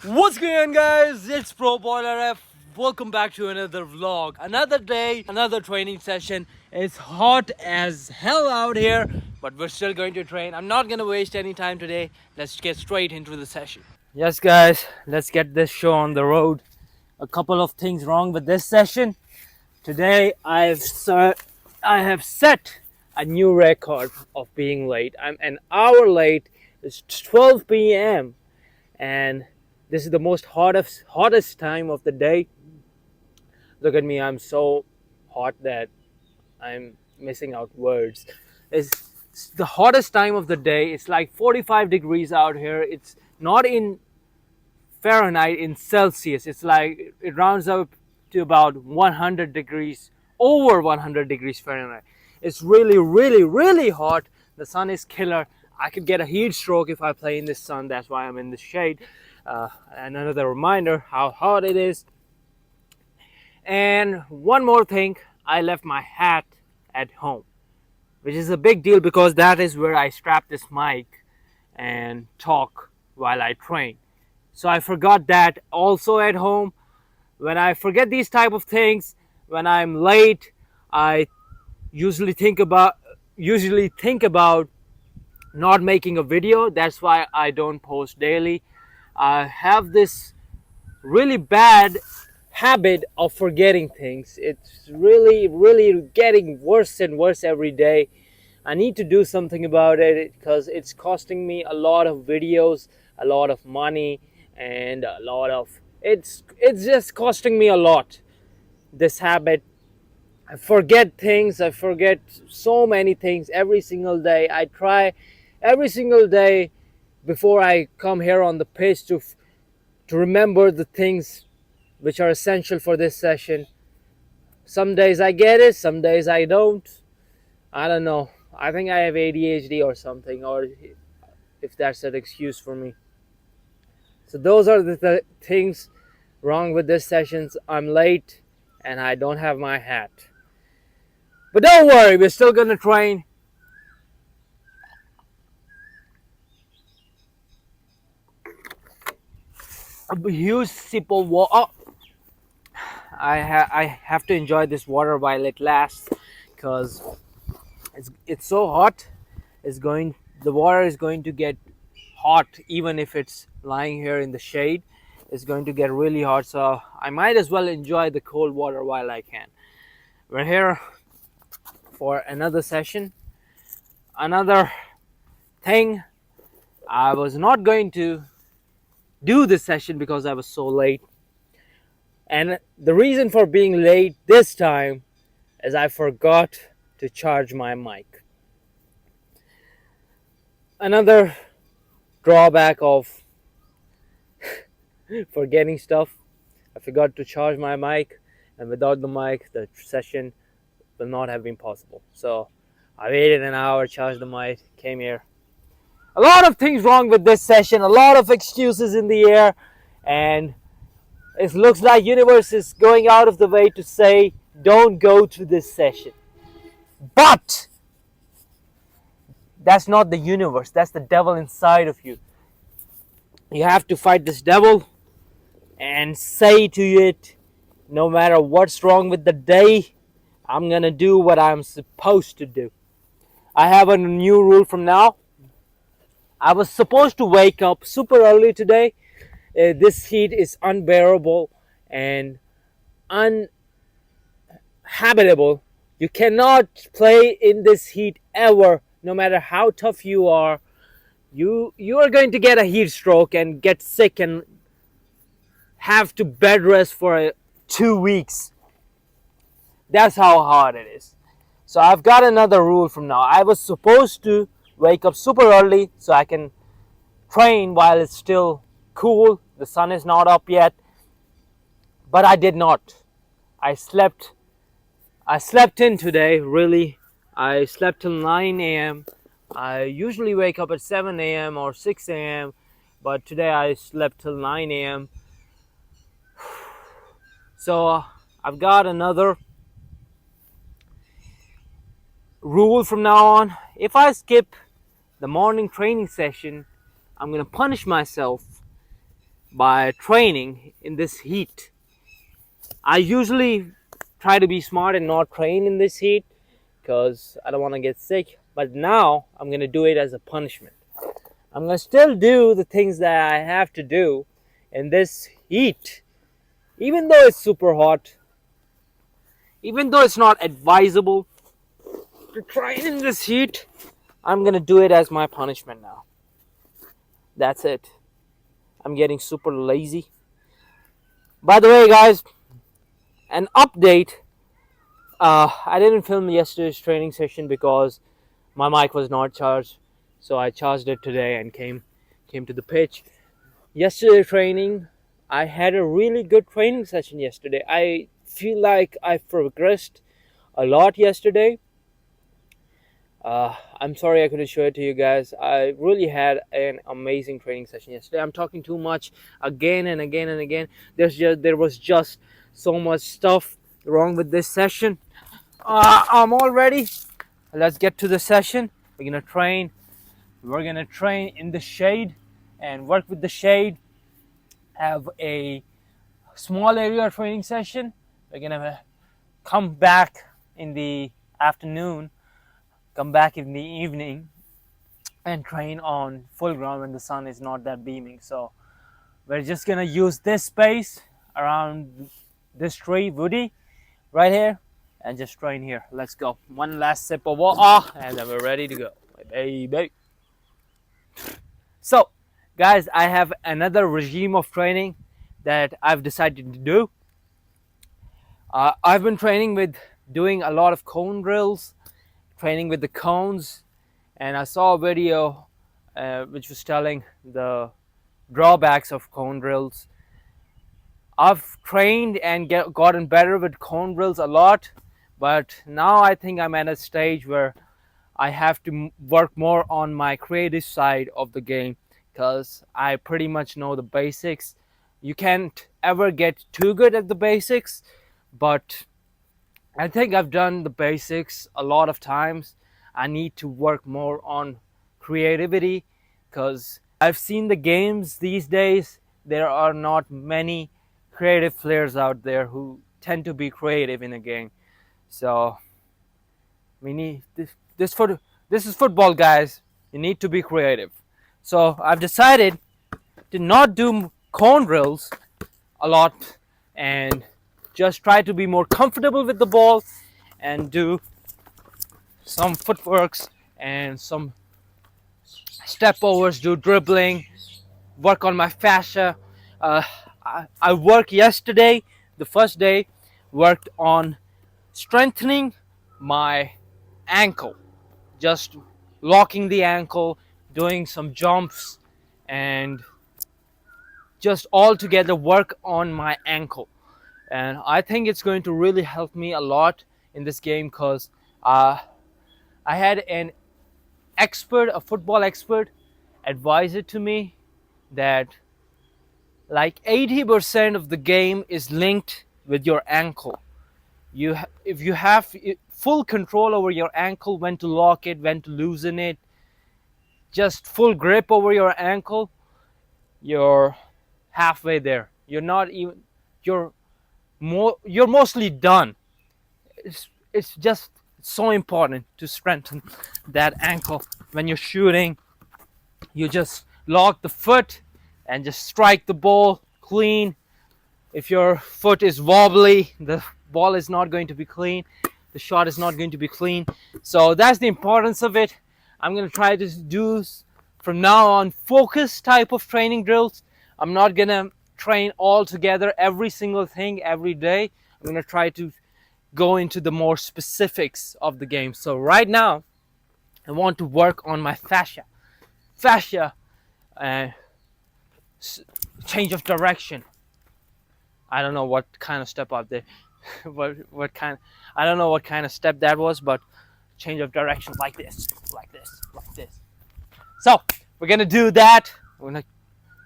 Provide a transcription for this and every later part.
What's going on, guys? It's Pro Boiler F. Welcome back to another vlog. Another day, another training session. It's hot as hell out here, but we're still going to train. I'm not gonna waste any time today. Let's get straight into the session. Yes, guys, let's get this show on the road. A couple of things wrong with this session. Today, I have set a new record of being late. I'm an hour late. It's 12 p.m. and this is the most hottest time of the day. Look at me, I'm so hot that I'm missing out words. It's the hottest time of the day. It's like 45 degrees out here. It's not in Fahrenheit, in Celsius. It's like it rounds up to about 100 degrees, over 100 degrees Fahrenheit. It's really hot. The sun is killer. I could get a heat stroke if I play in the sun. That's why I'm in the shade. And another reminder how hot it is. And one more thing, I left my hat at home, which is a big deal because that is where I strap this mic and talk while I train. So I forgot that also at home. When I forget these type of things, when I'm late, I usually think about not making a video. That's why I don't post daily. I have this really bad habit of forgetting things. It's really getting worse and worse every day. I need to do something about it because it's costing me a lot of videos, a lot of money, and a lot of it's just costing me a lot. This habit. I forget things. I forget so many things every single day. I try every single day before I come here on the pitch to remember the things which are essential for this session. Some days I get it, some days I don't. I don't know. I think I have ADHD or something, or if that's an excuse for me. So those are the things wrong with this session. I'm late and I don't have my hat. But don't worry, we're still gonna train. A huge sip of water. Oh, I have to enjoy this water while it lasts, because it's so hot. The water is going to get hot even if it's lying here in the shade. It's going to get really hot, so I might as well enjoy the cold water while I can. We're here for another session. Another thing, I was not going to do this session because I was so late. And the reason for being late this time is I forgot to charge my mic. Another drawback of forgetting stuff. I forgot to charge my mic, and without the mic, the session will not have been possible. So I waited an hour, charged the mic, came here. A lot of things wrong with this session, a lot of excuses in the air, and it looks like universe is going out of the way to say don't go to this session. But that's not the universe, that's the devil inside of you. You have to fight this devil and say to it, no matter what's wrong with the day, I'm gonna do what I'm supposed to do. I have a new rule from now. I was supposed to wake up super early today. This heat is unbearable and uninhabitable. You cannot play in this heat ever, no matter how tough you are. You are going to get a heat stroke and get sick and have to bed rest for 2 weeks. That's how hard it is. So I've got another rule from now. I was supposed to wake up super early so I can train while it's still cool. The sun is not up yet. But I did not. I slept in today, really. I slept till 9 a.m. I usually wake up at 7 a.m. or 6 a.m. But today I slept till 9 a.m. So I've got another rule from now on. If I skip the morning training session, I'm going to punish myself by training in this heat. I usually try to be smart and not train in this heat because I don't want to get sick, but now I'm going to do it as a punishment. I'm going to still do the things that I have to do in this heat, even though it's super hot, even though it's not advisable to train in this heat. I'm going to do it as my punishment now. That's it. I'm getting super lazy. By the way, guys, an update. I didn't film yesterday's training session because my mic was not charged, so I charged it today and came to the pitch. Yesterday training, I had a really good training session yesterday. I feel like I progressed a lot yesterday. I'm sorry I couldn't show it to you guys. I really had an amazing training session yesterday. I'm talking too much again and again and again. There was just so much stuff wrong with this session. I'm all ready. Let's get to the session. We're gonna train. We're gonna train in the shade and work with the shade. Have a small area training session. We're gonna come back in the afternoon, come back in the evening, and train on full ground when the sun is not that beaming. So we're just gonna use this space around this tree, Woody, right here, and just train here. Let's go. One last sip of water, and then we're ready to go, baby. So, guys, I have another regime of training that I've decided to do. I've been training with doing a lot of cone drills, training with the cones, and I saw a video which was telling the drawbacks of cone drills. I've trained and gotten better with cone drills a lot, but now I think I'm at a stage where I have to work more on my creative side of the game because I pretty much know the basics. You can't ever get too good at the basics, but I think I've done the basics a lot of times. I need to work more on creativity because I've seen the games these days. There are not many creative players out there who tend to be creative in a game. So we need this is football, guys. You need to be creative. So I've decided to not do cone drills a lot and just try to be more comfortable with the ball and do some footworks and some step overs, do dribbling, work on my fascia. I worked yesterday, the first day, worked on strengthening my ankle, just locking the ankle, doing some jumps, and just all together work on my ankle. And I think it's going to really help me a lot in this game because I had an expert, a football expert, advise it to me that like 80% of the game is linked with your ankle. If you have full control over your ankle, when to lock it, when to loosen it, just full grip over your ankle, you're halfway there. You're mostly done. It's just so important to strengthen that ankle. When you're shooting, you just lock the foot and just strike the ball clean. If your foot is wobbly, the ball is not going to be clean, the shot is not going to be clean. So that's the importance of it. I'm going to try to do from now on focus type of training drills. I'm not going to train all together every single thing every day. I'm going to try to go into the more specifics of the game. So right now I want to work on my fascia change of direction. I don't know what kind of step up there I don't know what kind of step that was, but change of direction like this. So we're gonna do that. We're gonna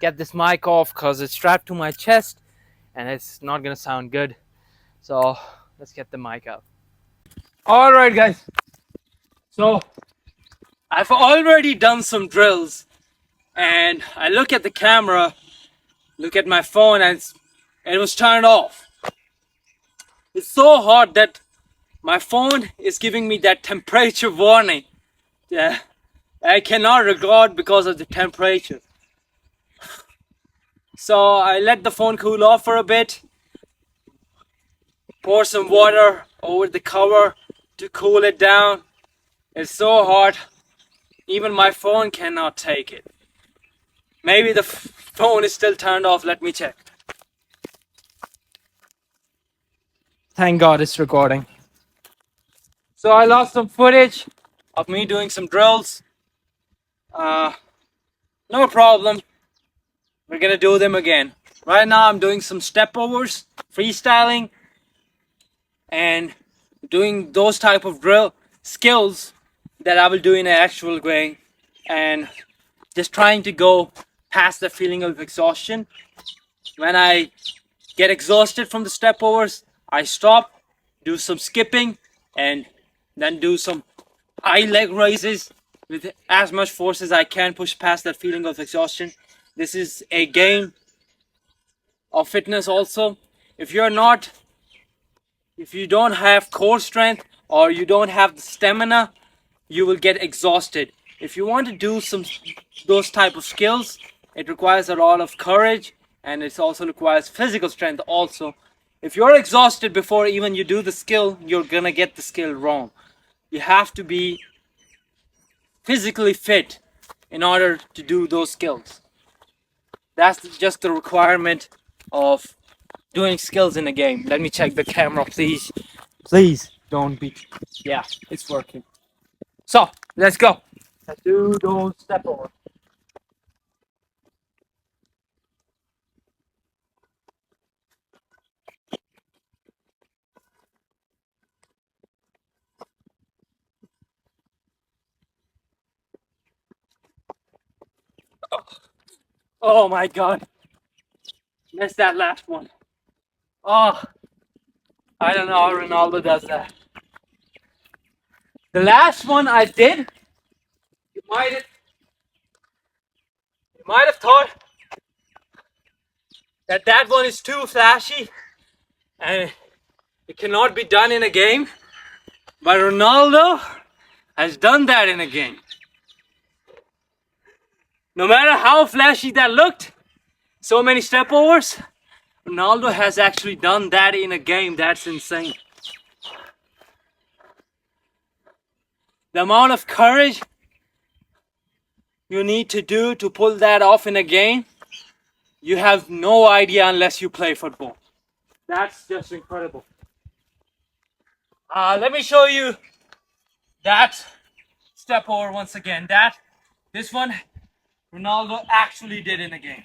get this mic off because it's strapped to my chest and it's not gonna sound good. So let's get the mic up. All right, guys. So I've already done some drills and I look at the camera look at my phone and it was turned off. It's so hot that my phone is giving me that temperature warning. Yeah, I cannot record because of the temperature. So I let the phone cool off for a bit. Pour some water over the cover to cool it down. It's so hot, even my phone cannot take it. Maybe the phone is still turned off. Let me check. Thank God it's recording. So I lost some footage of me doing some drills. No problem. We're gonna do them again. Right now I'm doing some step overs, freestyling, and doing those type of drill skills that I will do in an actual game, and just trying to go past the feeling of exhaustion. When I get exhausted from the step overs, I stop, do some skipping, and then do some high leg raises with as much force as I can, push past that feeling of exhaustion. This is a game of fitness also. If you don't have core strength or you don't have the stamina, you will get exhausted. If you want to do those type of skills, it requires a lot of courage, and it also requires physical strength also. If you're exhausted before even you do the skill, you're gonna get the skill wrong. You have to be physically fit in order to do those skills. That's just the requirement of doing skills in a game. Let me check the camera, please. Please don't be. Yeah, it's working. So let's go. Let's do those step over. Oh my God. Missed that last one. Oh, I don't know how Ronaldo does that. The last one I did, you might have thought that one is too flashy and it cannot be done in a game. But Ronaldo has done that in a game. No matter how flashy that looked, so many step overs, Ronaldo has actually done that in a game. That's insane. The amount of courage you need to do to pull that off in a game, you have no idea unless you play football. That's just incredible. Let me show you that step over once again. This one, Ronaldo actually did in a game.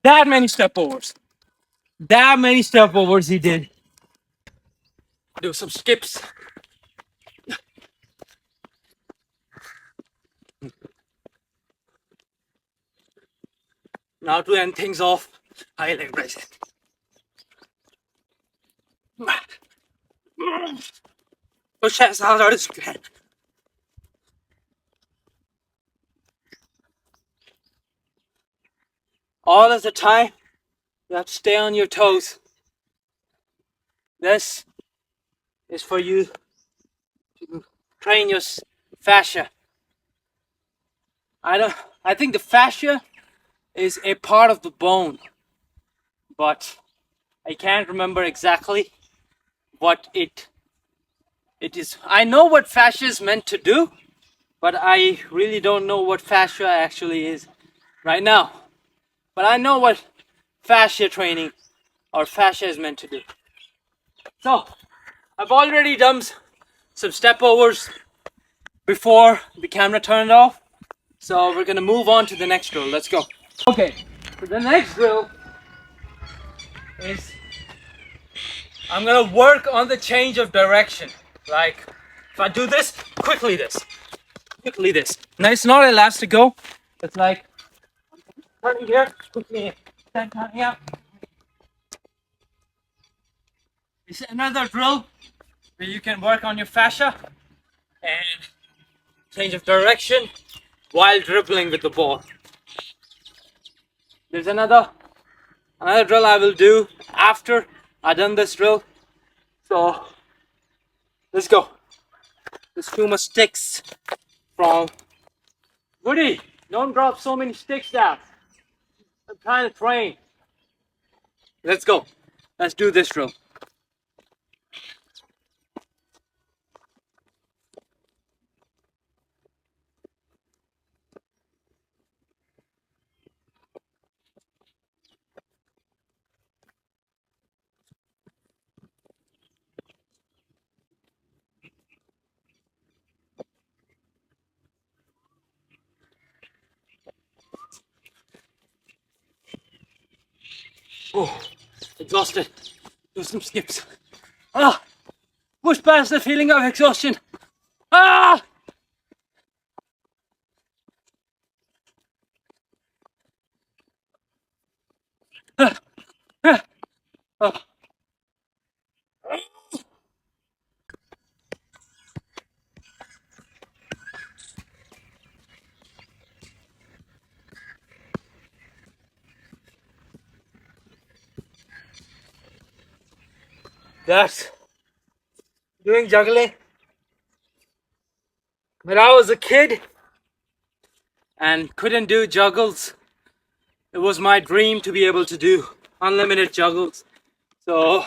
That many step overs. That many step overs he did. Do some skips. Now to end things off, high leg raises. Push as hard as you can. All of the time, you have to stay on your toes. This is for you to train your fascia. I think the fascia is a part of the bone, but I can't remember exactly what it is. I know what fascia is meant to do, but I really don't know what fascia actually is right now. But I know what fascia training or fascia is meant to do. So I've already done some step overs before the camera turned off. So we're gonna move on to the next drill. Let's go. Okay, so the next drill is I'm gonna work on the change of direction. Like if I do this, quickly this. Now it's not elastico. It's like turning here, quickly, then turning out. It's another drill where you can work on your fascia and change of direction while dribbling with the ball. There's another drill I will do after I done this drill. So let's go. There's too much sticks from Woody. Don't drop so many sticks down. I'm trying to train. Let's go. Let's do this drill. Oh, exhausted. Do some skips. Ah, push past the feeling of exhaustion. Ah! Oh. That's doing juggling. When I was a kid and couldn't do juggles, it was my dream to be able to do unlimited juggles. So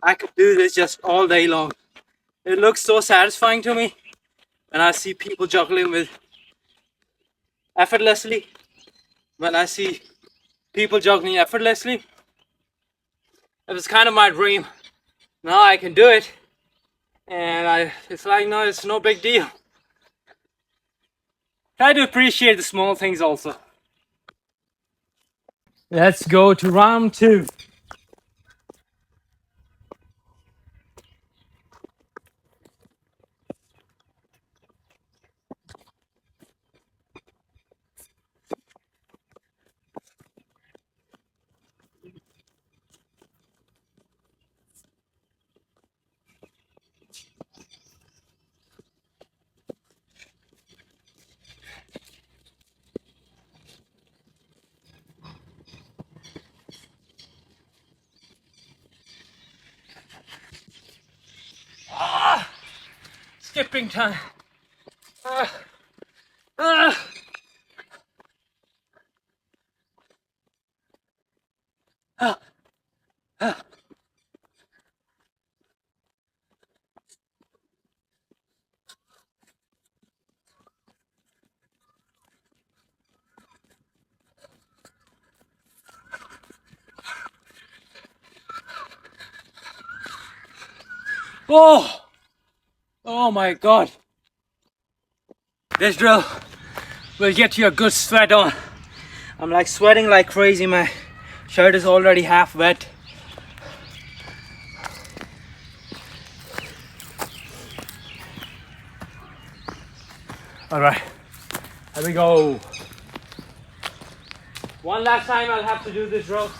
I could do this just all day long. It looks so satisfying to me when I see people juggling with effortlessly. When I see people juggling effortlessly, it was kind of my dream. Now I can do it, and it's like, no, it's no big deal. Try to appreciate the small things also. Let's go to round 2. Skipping time. Oh! Oh my god. This drill will get you a good sweat on. I'm like sweating like crazy. My shirt is already half wet. Alright, here we go. One last time I'll have to do this drill.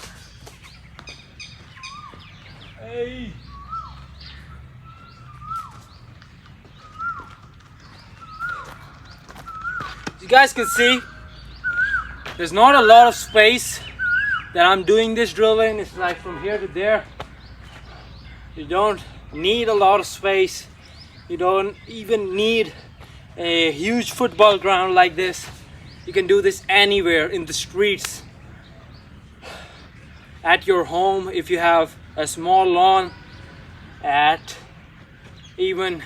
Hey. You guys can see there's not a lot of space that I'm doing this drill in. It's like from here to there. You don't need a lot of space. You don't even need a huge football ground like this. You can do this anywhere in the streets, at your home if you have a small lawn, at even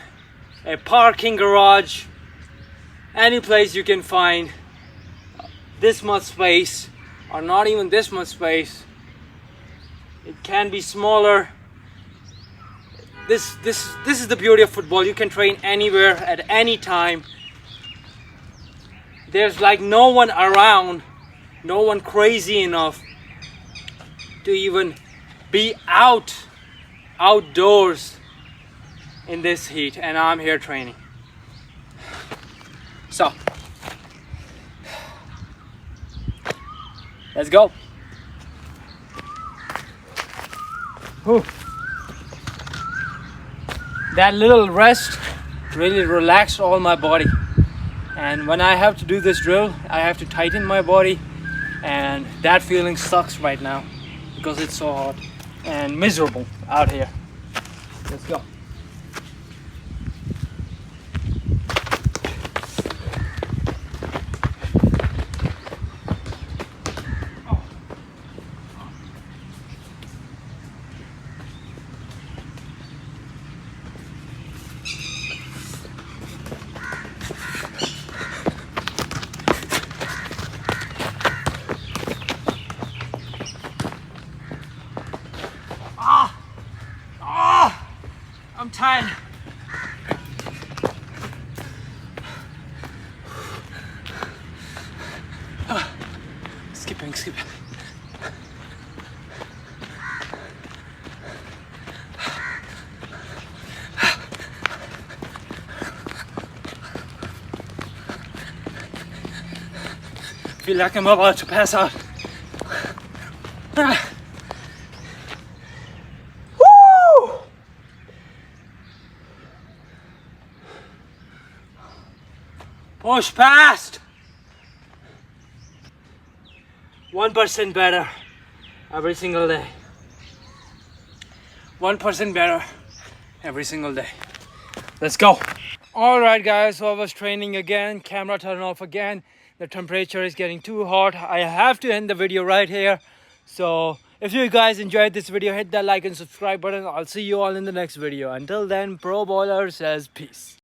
a parking garage. Any place you can find this much space, or not even this much space. It can be smaller. This is the beauty of football. You can train anywhere at any time. There's like no one around, no one crazy enough to even be outdoors in this heat, and I'm here training. So let's go. Whew. That little rest really relaxed all my body, And when I have to do this drill, I have to tighten my body, and that feeling sucks right now because it's so hot and miserable out here. Let's go. I'm tired. Skipping. Feel like I'm about to pass out. Woo! Push past. 1% better every single day. 1% better every single day. Let's go. All right, guys, so I was training again. Camera turned off again. The temperature is getting too hot. I have to end the video right here. So if you guys enjoyed this video, hit that like and subscribe button. I'll see you all in the next video. Until then, Pro Bowler says peace.